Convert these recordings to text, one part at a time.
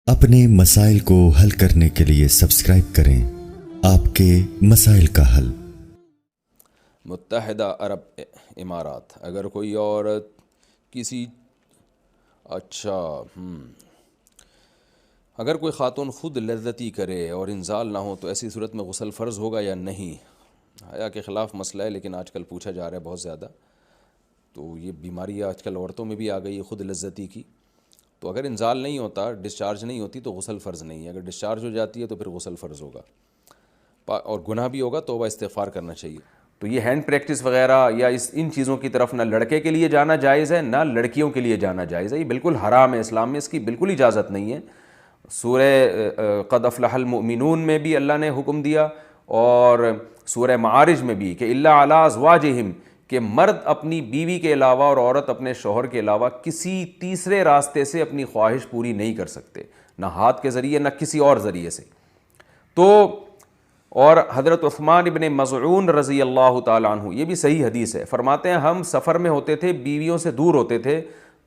اپنے مسائل کو حل کرنے کے لیے سبسکرائب کریں آپ کے مسائل کا حل۔ متحدہ عرب امارات، اگر کوئی عورت کسی اگر کوئی خاتون خود لذتی کرے اور انزال نہ ہو تو ایسی صورت میں غسل فرض ہوگا یا نہیں؟ حیا کے خلاف مسئلہ ہے، لیکن آج کل پوچھا جا رہا ہے بہت زیادہ۔ تو یہ بیماری آج کل عورتوں میں بھی آ گئی ہے خود لذتی کی۔ تو اگر انزال نہیں ہوتا، ڈسچارج نہیں ہوتی تو غسل فرض نہیں ہے۔ اگر ڈسچارج ہو جاتی ہے تو پھر غسل فرض ہوگا، اور گناہ بھی ہوگا، توبہ استغفار کرنا چاہیے۔ تو یہ ہینڈ پریکٹس وغیرہ یا ان چیزوں کی طرف نہ لڑکے کے لیے جانا جائز ہے، نہ لڑکیوں کے لیے جانا جائز ہے۔ یہ بالکل حرام ہے، اسلام میں اس کی بالکل اجازت نہیں ہے۔ سورہ قد افلح المؤمنون میں بھی اللہ نے حکم دیا، اور سورہ معارج میں بھی کہ الا علی ازواجہم، کہ مرد اپنی بیوی کے علاوہ اور عورت اپنے شوہر کے علاوہ کسی تیسرے راستے سے اپنی خواہش پوری نہیں کر سکتے، نہ ہاتھ کے ذریعے نہ کسی اور ذریعے سے۔ تو اور حضرت عثمان ابن مظعون رضی اللہ تعالیٰ عنہ، یہ بھی صحیح حدیث ہے، فرماتے ہیں ہم سفر میں ہوتے تھے، بیویوں سے دور ہوتے تھے،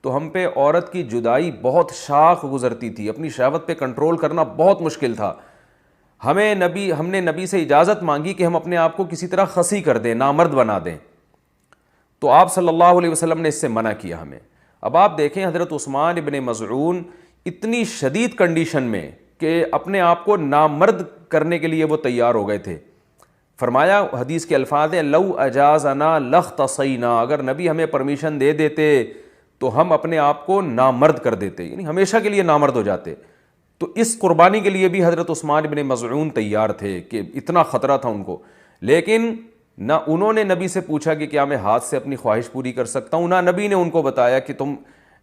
تو ہم پہ عورت کی جدائی بہت شاق گزرتی تھی، اپنی شہوت پہ کنٹرول کرنا بہت مشکل تھا۔ ہم نے نبی سے اجازت مانگی کہ ہم اپنے آپ کو کسی طرح خصی کر دیں، نامرد بنا دیں، تو آپ صلی اللہ علیہ وسلم نے اس سے منع کیا ہمیں۔ اب آپ دیکھیں حضرت عثمان ابن مظعون اتنی شدید کنڈیشن میں کہ اپنے آپ کو نامرد کرنے کے لیے وہ تیار ہو گئے تھے۔ فرمایا، حدیث کے الفاظ ہیں، لو اجازنا لاختصینا، اگر نبی ہمیں پرمیشن دے دیتے تو ہم اپنے آپ کو نامرد کر دیتے، یعنی ہمیشہ کے لیے نامرد ہو جاتے۔ تو اس قربانی کے لیے بھی حضرت عثمان ابن مظعون تیار تھے کہ اتنا خطرہ تھا ان کو، لیکن نہ انہوں نے نبی سے پوچھا کہ کیا میں ہاتھ سے اپنی خواہش پوری کر سکتا ہوں، نہ نبی نے ان کو بتایا کہ تم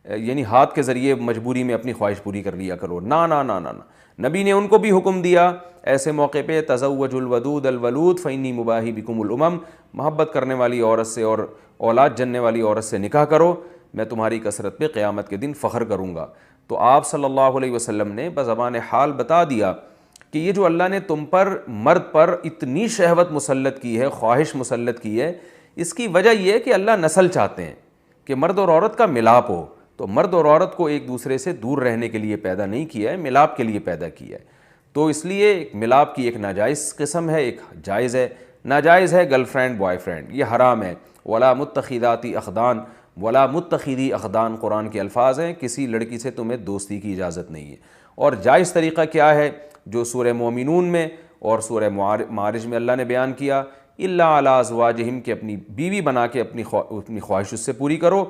یعنی ہاتھ کے ذریعے مجبوری میں اپنی خواہش پوری کر لیا کرو، نہ نہ نہ نہ نہ، نبی نے ان کو بھی حکم دیا ایسے موقع پہ، تزوجوا الودود الولود فانی مباہی بکم الامم، محبت کرنے والی عورت سے اور اولاد جننے والی عورت سے نکاح کرو، میں تمہاری کثرت پہ قیامت کے دن فخر کروں گا۔ تو آپ صلی اللہ علیہ وسلم نے بزبان حال بتا دیا کہ یہ جو اللہ نے تم پر، مرد پر اتنی شہوت مسلط کی ہے، خواہش مسلط کی ہے، اس کی وجہ یہ ہے کہ اللہ نسل چاہتے ہیں کہ مرد اور عورت کا ملاپ ہو۔ تو مرد اور عورت کو ایک دوسرے سے دور رہنے کے لیے پیدا نہیں کیا ہے، ملاپ کے لیے پیدا کیا ہے۔ تو اس لیے ایک ملاپ کی ایک ناجائز قسم ہے، ایک جائز ہے۔ ناجائز ہے گرل فرینڈ بوائے فرینڈ، یہ حرام ہے۔ ولا متخذاتی اخدان، ولا متخذی اخدان قرآن کے الفاظ ہیں، کسی لڑکی سے تمہیں دوستی کی اجازت نہیں ہے۔ اور جائز طریقہ کیا ہے جو سورہ مومنون میں اور سورہ معارج میں اللہ نے بیان کیا، الا علی ازواجہم، کہ اپنی بیوی بنا کے اپنی خواہش اس سے پوری کرو،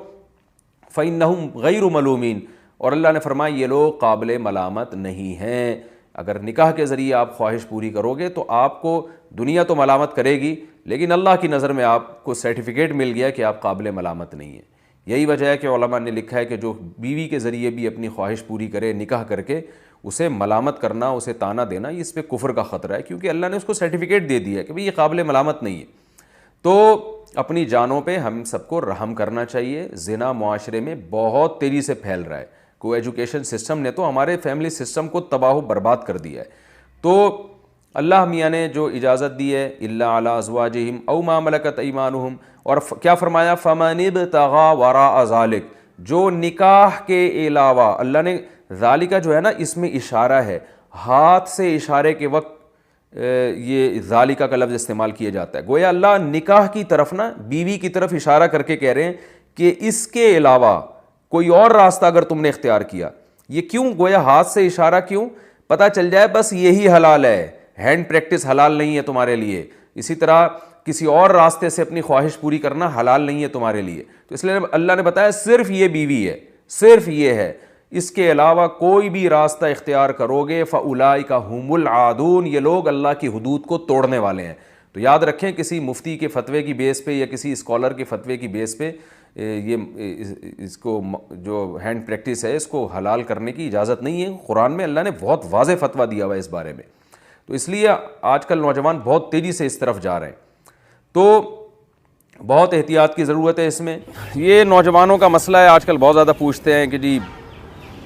فإنہم غیر ملومین، اور اللہ نے فرمایا یہ لوگ قابل ملامت نہیں ہیں۔ اگر نکاح کے ذریعے آپ خواہش پوری کرو گے تو آپ کو دنیا تو ملامت کرے گی، لیکن اللہ کی نظر میں آپ کو سرٹیفکیٹ مل گیا کہ آپ قابل ملامت نہیں ہیں۔ یہی وجہ ہے کہ علماء نے لکھا ہے کہ جو بیوی کے ذریعے بھی اپنی خواہش پوری کرے نکاح کر کے، اسے ملامت کرنا، اسے طعنہ دینا، اس پہ کفر کا خطرہ ہے، کیونکہ اللہ نے اس کو سرٹیفکیٹ دے دیا ہے کہ بھئی یہ قابل ملامت نہیں ہے۔ تو اپنی جانوں پہ ہم سب کو رحم کرنا چاہیے۔ زنا معاشرے میں بہت تیزی سے پھیل رہا ہے، کو ایجوکیشن سسٹم نے تو ہمارے فیملی سسٹم کو تباہ و برباد کر دیا ہے۔ تو اللہ میاں نے جو اجازت دی ہے، الا علی ازواجہم او ما ملکت ایمانہم، اور کیا فرمایا، فمن ابتغى وراء ذلک، جو نکاح کے علاوہ، اللہ نے ذالکہ جو ہے نا، اس میں اشارہ ہے، ہاتھ سے اشارے کے وقت یہ ذالکہ کا لفظ استعمال کیا جاتا ہے، گویا اللہ نکاح کی طرف نا، بیوی کی طرف اشارہ کر کے کہہ رہے ہیں کہ اس کے علاوہ کوئی اور راستہ اگر تم نے اختیار کیا۔ یہ کیوں گویا ہاتھ سے اشارہ کیوں؟ پتہ چل جائے بس یہی حلال ہے، ہینڈ پریکٹس حلال نہیں ہے تمہارے لیے، اسی طرح کسی اور راستے سے اپنی خواہش پوری کرنا حلال نہیں ہے تمہارے لیے۔ تو اس لیے اللہ نے بتایا صرف یہ بیوی ہے، صرف یہ ہے، اس کے علاوہ کوئی بھی راستہ اختیار کرو گے فَأُولَئِكَ هُمُ الْعَادُونَ، یہ لوگ اللہ کی حدود کو توڑنے والے ہیں۔ تو یاد رکھیں، کسی مفتی کے فتوے کی بیس پہ یا کسی اسکالر کے فتوے کی بیس پہ یہ اس کو جو ہینڈ پریکٹس ہے اس کو حلال کرنے کی اجازت نہیں ہے۔ قرآن میں اللہ نے بہت واضح فتویٰ دیا ہوا ہے اس بارے میں۔ تو اس لیے آج کل نوجوان بہت تیزی سے اس طرف جا رہے ہیں، تو بہت احتیاط کی ضرورت ہے اس میں۔ یہ نوجوانوں کا مسئلہ ہے، آج کل بہت زیادہ پوچھتے ہیں کہ جی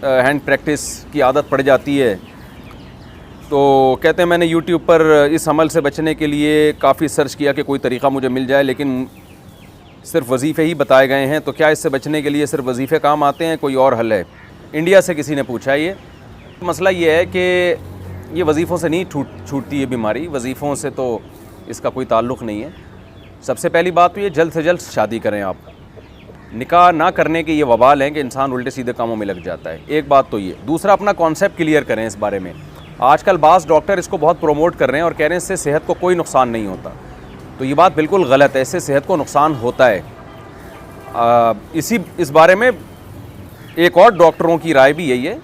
ہینڈ پریکٹس کی عادت پڑ جاتی ہے، تو کہتے ہیں میں نے یوٹیوب پر اس عمل سے بچنے کے لیے کافی سرچ کیا کہ کوئی طریقہ مجھے مل جائے، لیکن صرف وظیفے ہی بتائے گئے ہیں، تو کیا اس سے بچنے کے لیے صرف وظیفے کام آتے ہیں، کوئی اور حل ہے؟ انڈیا سے کسی نے پوچھا یہ مسئلہ یہ ہے کہ یہ وظیفوں سے نہیں چھوٹتی ہے بیماری، وظیفوں سے تو اس کا کوئی تعلق نہیں ہے۔ سب سے پہلی بات تو یہ جلد سے جلد شادی کریں آپ۔ نکاح نہ کرنے کے یہ وبال ہیں کہ انسان الٹے سیدھے کاموں میں لگ جاتا ہے، ایک بات تو یہ۔ دوسرا، اپنا کانسیپٹ کلیئر کریں اس بارے میں۔ آج کل بعض ڈاکٹر اس کو بہت پروموٹ کر رہے ہیں اور کہہ رہے ہیں اس سے صحت کو کوئی نقصان نہیں ہوتا، تو یہ بات بالکل غلط ہے، اس سے صحت کو نقصان ہوتا ہے۔ اس بارے میں ایک اور ڈاکٹروں کی رائے بھی یہی ہے،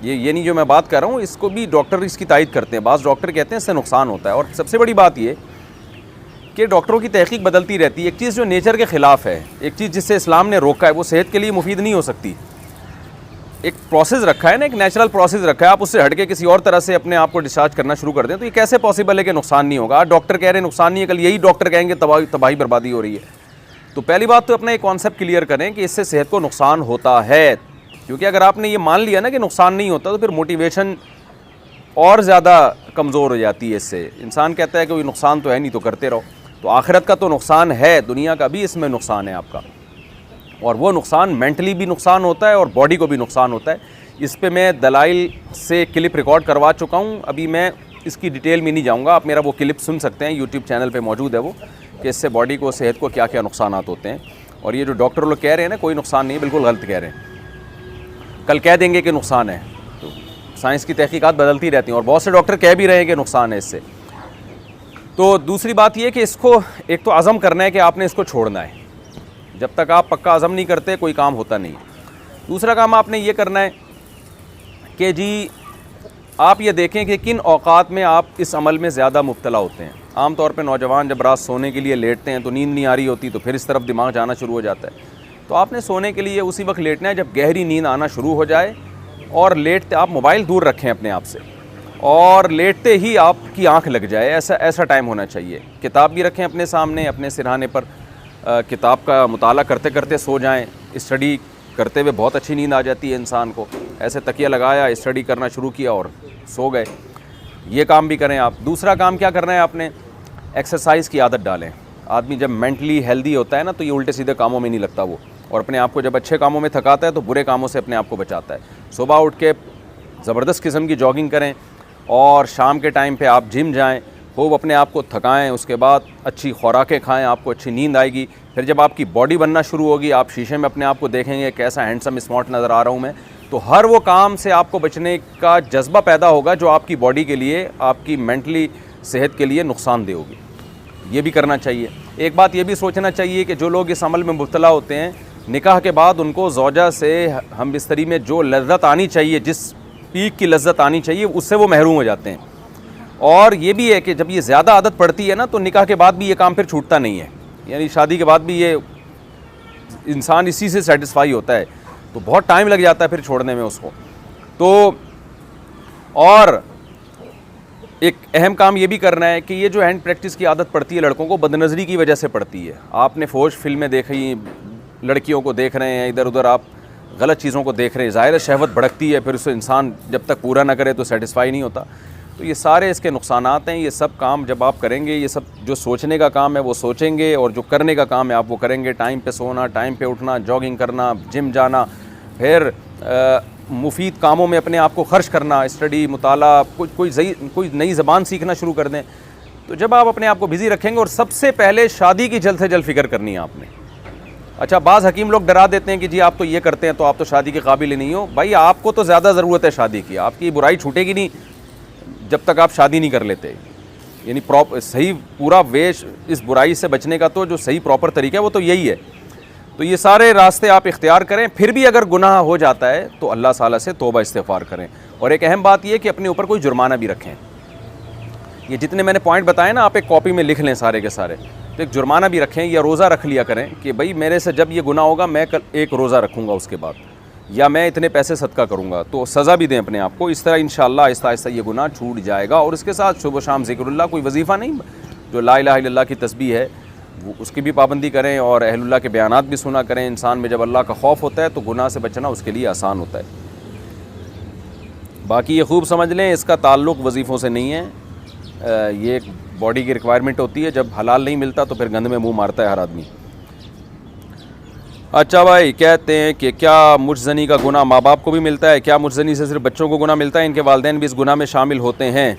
یہ نہیں جو میں بات کر رہا ہوں، اس کو بھی ڈاکٹر اس کی تائید کرتے ہیں۔ بعض ڈاکٹر کہتے ہیں اس سے نقصان ہوتا ہے، اور سب سے بڑی بات یہ کہ ڈاکٹروں کی تحقیق بدلتی رہتی ہے۔ ایک چیز جو نیچر کے خلاف ہے، ایک چیز جس سے اسلام نے روکا ہے، وہ صحت کے لیے مفید نہیں ہو سکتی۔ ایک پروسیس رکھا ہے نا، ایک نیچرل پروسیس رکھا ہے، آپ اس سے ہٹ کے کسی اور طرح سے اپنے آپ کو ڈسچارج کرنا شروع کر دیں تو یہ کیسے پاسبل ہے کہ نقصان نہیں ہوگا؟ ڈاکٹر کہہ رہے ہیں نقصان نہیں ہے، کل یہی ڈاکٹر کہیں گے تباہی بربادی ہو رہی ہے۔ تو پہلی بات تو اپنا ایک کانسیپٹ کلیئر کریں کہ اس سے صحت کو نقصان ہوتا ہے، کیونکہ اگر آپ نے یہ مان لیا نا کہ نقصان نہیں ہوتا تو پھر موٹیویشن اور زیادہ کمزور ہو جاتی ہے۔ اس سے انسان کہتا ہے کہ کوئی نقصان تو ہے نہیں تو کرتے رہو، تو آخرت کا تو نقصان ہے، دنیا کا بھی اس میں نقصان ہے آپ کا، اور وہ نقصان مینٹلی بھی نقصان ہوتا ہے اور باڈی کو بھی نقصان ہوتا ہے۔ اس پہ میں دلائل سے کلپ ریکارڈ کروا چکا ہوں، ابھی میں اس کی ڈیٹیل میں نہیں جاؤں گا، آپ میرا وہ کلپ سن سکتے ہیں، یوٹیوب چینل پہ موجود ہے وہ، کہ اس سے باڈی کو، صحت کو کیا کیا نقصانات ہوتے ہیں۔ اور یہ جو ڈاکٹر لوگ کہہ رہے ہیں نا کوئی نقصان نہیں ہے، بالکل غلط کہہ رہے ہیں۔ کل کہہ دیں گے کہ نقصان ہے، تو سائنس کی تحقیقات بدلتی رہتی ہیں اور بہت سے ڈاکٹر کہہ بھی رہے ہیں کہ نقصان ہے اس سے۔ تو دوسری بات یہ کہ اس کو ایک تو عزم کرنا ہے کہ آپ نے اس کو چھوڑنا ہے، جب تک آپ پکا عزم نہیں کرتے کوئی کام ہوتا نہیں۔ دوسرا کام آپ نے یہ کرنا ہے کہ جی آپ یہ دیکھیں کہ کن اوقات میں آپ اس عمل میں زیادہ مبتلا ہوتے ہیں۔ عام طور پہ نوجوان جب رات سونے کے لیے لیٹتے ہیں تو نیند نہیں آ رہی ہوتی، تو پھر اس طرف دماغ جانا شروع ہو جاتا ہے۔ تو آپ نے سونے کے لیے اسی وقت لیٹنا ہے جب گہری نیند آنا شروع ہو جائے، اور لیٹتے آپ موبائل دور رکھیں اپنے آپ سے، اور لیٹتے ہی آپ کی آنکھ لگ جائے، ایسا ٹائم ہونا چاہیے۔ کتاب بھی رکھیں اپنے سامنے، اپنے سرہانے پر، کتاب کا مطالعہ کرتے کرتے سو جائیں۔ اسٹڈی کرتے ہوئے بہت اچھی نیند آ جاتی ہے انسان کو، ایسے تکیہ لگایا، اسٹڈی کرنا شروع کیا اور سو گئے۔ یہ کام بھی کریں آپ۔ دوسرا کام کیا کرنا ہے آپ نے؟ ایکسرسائز کی عادت ڈالیں۔ آدمی جب مینٹلی ہیلدی ہوتا ہے نا تو یہ الٹے سیدھے کاموں میں نہیں لگتا وہ، اور اپنے آپ کو جب اچھے کاموں میں تھکاتا ہے تو برے کاموں سے اپنے آپ کو بچاتا ہے۔ صبح اٹھ کے زبردست قسم کی جاگنگ کریں، اور شام کے ٹائم پہ آپ جم جائیں، خوب اپنے آپ کو تھکائیں، اس کے بعد اچھی خوراکیں کھائیں، آپ کو اچھی نیند آئے گی۔ پھر جب آپ کی باڈی بننا شروع ہوگی، آپ شیشے میں اپنے آپ کو دیکھیں گے کیسا ہینڈسم اسمارٹ نظر آ رہا ہوں میں، تو ہر وہ کام سے آپ کو بچنے کا جذبہ پیدا ہوگا جو آپ کی باڈی کے لیے، آپ کی مینٹلی صحت کے لیے نقصان دہ ہوگی۔ یہ بھی کرنا چاہیے۔ ایک بات یہ بھی سوچنا چاہیے کہ جو لوگ اس عمل میں مبتلا ہوتے ہیں، نکاح کے بعد ان کو زوجہ سے ہم بستری میں جو لذت آنی چاہیے، جس پیک کی لذت آنی چاہیے، اس سے وہ محروم ہو جاتے ہیں۔ اور یہ بھی ہے کہ جب یہ زیادہ عادت پڑتی ہے نا تو نکاح کے بعد بھی یہ کام پھر چھوٹتا نہیں ہے، یعنی شادی کے بعد بھی یہ انسان اسی سے سیٹسفائی ہوتا ہے، تو بہت ٹائم لگ جاتا ہے پھر چھوڑنے میں اس کو۔ تو اور ایک اہم کام یہ بھی کرنا ہے کہ یہ جو ہینڈ پریکٹس کی عادت پڑتی ہے لڑکوں کو، بدنظری کی وجہ سے پڑتی ہے۔ آپ نے فوج فلمیں دیکھی، لڑکیوں کو دیکھ رہے ہیں ادھر ادھر، آپ غلط چیزوں کو دیکھ رہے ہیں، ظاہر ہے شہوت بھڑکتی ہے، پھر اسے انسان جب تک پورا نہ کرے تو سیٹسفائی نہیں ہوتا۔ تو یہ سارے اس کے نقصانات ہیں۔ یہ سب کام جب آپ کریں گے، یہ سب جو سوچنے کا کام ہے وہ سوچیں گے، اور جو کرنے کا کام ہے آپ وہ کریں گے۔ ٹائم پہ سونا، ٹائم پہ اٹھنا، جاگنگ کرنا، جم جانا، پھر مفید کاموں میں اپنے آپ کو خرچ کرنا، اسٹڈی، مطالعہ، کوئی نئی زبان سیکھنا شروع کر دیں۔ تو جب آپ اپنے آپ کو بزی رکھیں گے، اور سب سے پہلے شادی کی جلد سے جلد فکر کرنی ہے آپ نے۔ اچھا، بعض حکیم لوگ ڈرا دیتے ہیں کہ جی آپ تو یہ کرتے ہیں تو آپ تو شادی کے قابل ہی نہیں ہو۔ بھائی آپ کو تو زیادہ ضرورت ہے شادی کی، آپ کی برائی چھوٹے گی نہیں جب تک آپ شادی نہیں کر لیتے۔ یعنی صحیح پورا ویش اس برائی سے بچنے کا تو جو صحیح پراپر طریقہ ہے وہ تو یہی ہے۔ تو یہ سارے راستے آپ اختیار کریں، پھر بھی اگر گناہ ہو جاتا ہے تو اللہ تعالیٰ سے توبہ استغفار کریں۔ اور ایک اہم بات یہ کہ اپنے اوپر کوئی جرمانہ بھی رکھیں۔ یہ جتنے میں نے پوائنٹ بتائے نا، آپ ایک کاپی میں لکھ لیں سارے کے سارے، تو ایک جرمانہ بھی رکھیں، یا روزہ رکھ لیا کریں کہ بھائی میرے سے جب یہ گناہ ہوگا میں کل ایک روزہ رکھوں گا اس کے بعد، یا میں اتنے پیسے صدقہ کروں گا، تو سزا بھی دیں اپنے آپ کو۔ اس طرح انشاءاللہ آہستہ آہستہ یہ گناہ چھوٹ جائے گا۔ اور اس کے ساتھ صبح و شام ذکر اللہ، کوئی وظیفہ نہیں، جو لا الہ الا اللہ کی تسبیح ہے وہ اس کی بھی پابندی کریں، اور اہل اللہ کے بیانات بھی سنا کریں۔ انسان میں جب اللہ کا خوف ہوتا ہے تو گناہ سے بچنا اس کے لیے آسان ہوتا ہے۔ باقی یہ خوب سمجھ لیں، اس کا تعلق وظیفوں سے نہیں ہے، یہ ایک باڈی کی ریکوائرمنٹ ہوتی ہے۔ جب حلال نہیں ملتا تو پھر گند میں منہ مارتا ہے ہر آدمی۔ اچھا بھائی، کہتے ہیں کہ کیا مجزنی کا گناہ ماں باپ کو بھی ملتا ہے؟ کیا مجزنی سے صرف بچوں کو گناہ ملتا ہے؟ ان کے والدین بھی اس گناہ میں شامل ہوتے ہیں؟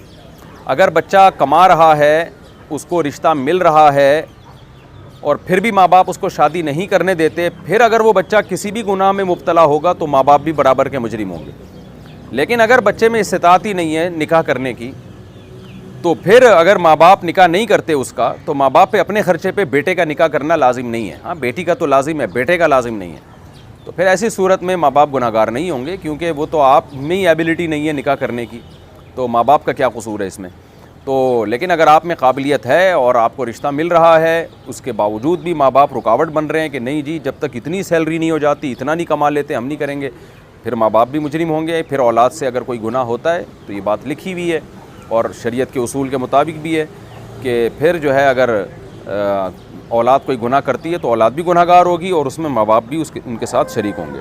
اگر بچہ کما رہا ہے، اس کو رشتہ مل رہا ہے اور پھر بھی ماں باپ اس کو شادی نہیں کرنے دیتے، پھر اگر وہ بچہ کسی بھی گناہ میں مبتلا ہوگا تو ماں باپ بھی برابر کے مجرم ہوں گے۔ لیکن اگر بچے میں استطاعت ہی نہیں ہے نکاح کرنے کی، تو پھر اگر ماں باپ نکاح نہیں کرتے اس کا، تو ماں باپ پہ اپنے خرچے پہ بیٹے کا نکاح کرنا لازم نہیں ہے۔ ہاں، بیٹی کا تو لازم ہے، بیٹے کا لازم نہیں ہے۔ تو پھر ایسی صورت میں ماں باپ گناہ گار نہیں ہوں گے، کیونکہ وہ تو آپ میں ہی ایبلٹی نہیں ہے نکاح کرنے کی، تو ماں باپ کا کیا قصور ہے اس میں؟ تو لیکن اگر آپ میں قابلیت ہے اور آپ کو رشتہ مل رہا ہے، اس کے باوجود بھی ماں باپ رکاوٹ بن رہے ہیں کہ نہیں جی، جب تک اتنی سیلری نہیں ہو جاتی، اتنا نہیں کما لیتے، ہم نہیں کریں گے، پھر ماں باپ بھی مجرم ہوں گے۔ پھر اولاد سے اگر کوئی گناہ ہوتا ہے تو یہ بات لکھی ہوئی ہے اور شریعت کے اصول کے مطابق بھی ہے کہ پھر جو ہے اگر اولاد کوئی گناہ کرتی ہے تو اولاد بھی گناہ گار ہوگی اور اس میں ماں باپ بھی ان کے ساتھ شریک ہوں گے۔